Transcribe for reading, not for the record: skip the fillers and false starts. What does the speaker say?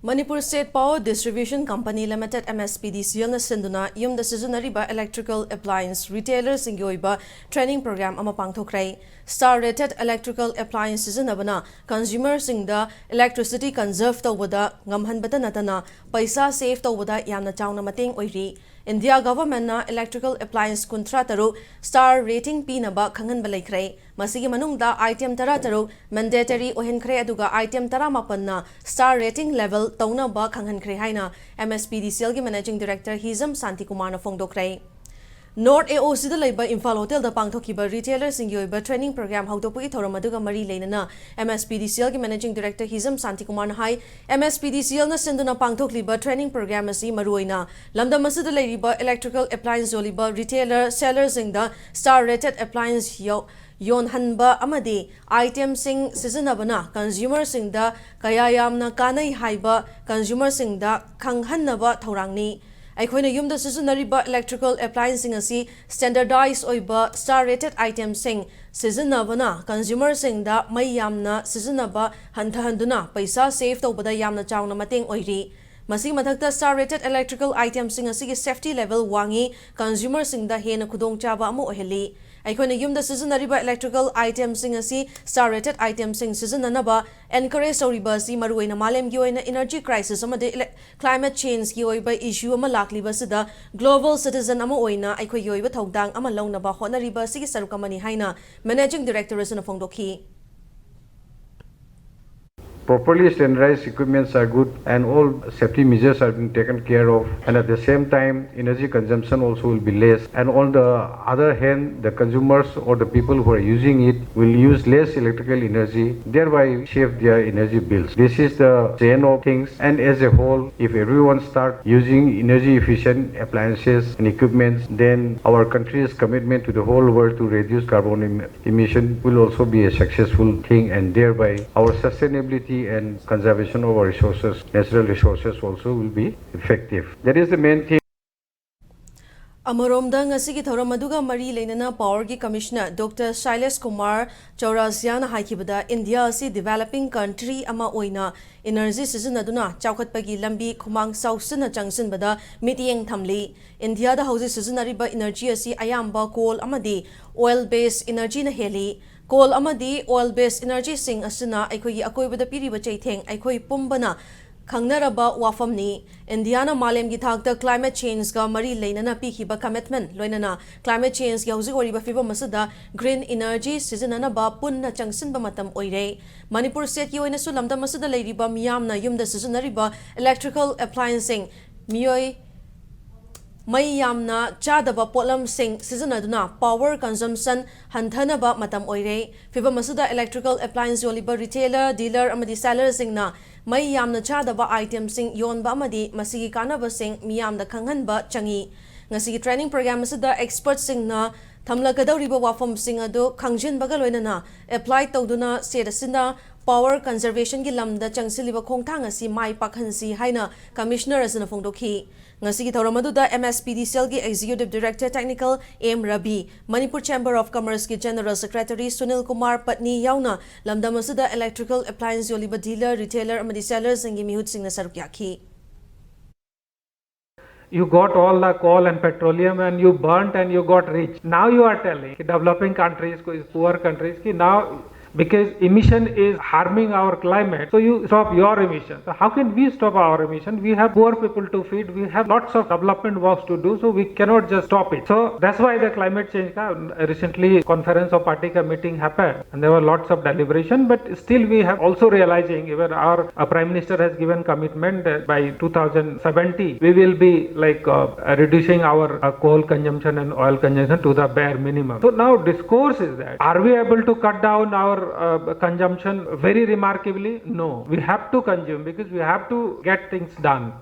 Manipur State Power Distribution Company Limited Mspdcl na sinduna yumda seasonariba electrical appliance retailers ingoiba training program ama pangthokrai. Star rated electrical appliance seasonabana consumers singda electricity conserve tawbada ngamhanbata natana paisa save tawbada yamna chawna mateng oiri. India government na electrical appliance kuntra taru star rating pinaba khangan balaikhrai. Masigi manungda item tara taru mandatory ohenkhre aduga item tara mapanna star rating level tauna ba khangan khre haina Mspdcl gi managing director Hizam Santi Kumar na phongdokrai. North AOC da laiba Imphal Hotel da pangthokiba retailers sing yoiba training program hautopugi thoramaduga mari leinana Mspdcl gi managing director Hizam Santi Kumar na hai Mspdcl na sinduna pangthokliba training program asi maruina lamdam asida leiriba electrical appliance yoliba retailer sellers sing da star rated appliance yon hanba amadi item sing sizinabana consumer sing da kaya yamna kanai haiba consumer sing da khanghanaba thorangni Aikoina yumda seasonariba electrical appliancing asi standardized oiba star rated item sing seasonabana consumer sing da mai yamna seasonaba hanthanduna paisa save tawbada yamna chawna mateng oiri Masing mathakta star rated electrical item sing asi safety level wangi consumer sing da hena khudong chaba amu oheli Aikoina yumda seasonariba electrical item sing asi star rated item sing seasonanaba encourage oriba si maruina malem gi oina energy crisis amade climate change gi oiba issue ama lakliba sida global citizen ama oina aikoi yoiba thogdang ama launaba honariba sigi sarukamani haina managing director asana phongdokhi Properly standardized equipments are good and all safety measures are being taken care of, and at the same time energy consumption also will be less, and on the other hand the consumers or the people who are using it will use less electrical energy, thereby save their energy bills. This is the chain of things, and as a whole if everyone start using energy efficient appliances and equipments, then our country's commitment to the whole world to reduce carbon emission will also be a successful thing, and thereby our sustainability and conservation of our resources, natural resources also will be effective. That is the main thing. Amoromda ngasigi thoramaduga mari leinana power gi commissioner Dr. Shailesh Kumar Chaurasia na haikibada India asi developing country ama oina energy sizinaduna chawkhatpagi lambi khumang sausina changsinbada mitiyeng thamli India da hauji sizinariba energy asi ayamba coal amadi oil based energy na heli Coal amadi oil based energy sing asuna aikoi akoibada piriba chaitheng aikoi pumbana Kangnaraba wafamni Indiana malem gi thakta climate change ga mari leinana pikhiba commitment loinana climate change gi hauji oriba fiba masada green energy sizinana ba punna changsinba matam oire Manipur state gi oina su lamda masada leiriba miyamna yumda sizinariba electrical appliancing miyoi Mai yamna chadaba polam sing seasonaduna power consumption hanthanaba matam oire fiba masuda electrical appliance yoliba retailer dealer amadi seller singna mai yamna chadaba item sing yonba amadi masigi kanaba sing miyamda khanghanba changi ngasigi training program masuda expert singna thamlagadoriba wafam sing adu khangjinbaga loinana apply tawduna sedasina power conservation gi lamda changsiliba khongthang asi mai pakhansi haina commissioner asina phongdokhi Ngasigi thoramaduda Mspdcl gi Executive Director Technical M. Rabi, Manipur Chamber of Commerce gi General Secretary Sunil Kumar Patni yauna lamdamasida electrical appliance yoliba dealer retailer amadi sellers ingi mihut sing na sarukyakhi You got all the coal and petroleum and you burnt and you got rich. Now you are telling developing countries, poor countries, now because emission is harming our climate, so you stop your emission. So how can we stop our emission? We have poor people to feed, we have lots of development works to do, so we cannot just stop it. So that's why the climate change recently conference of party meeting happened and there were lots of deliberation, but still we have also realizing even our Prime Minister has given commitment that by 2070 we will be like reducing our coal consumption and oil consumption to the bare minimum. So now discourse is that are we able to cut down our consumption very remarkably? No, we have to consume because we have to get things done.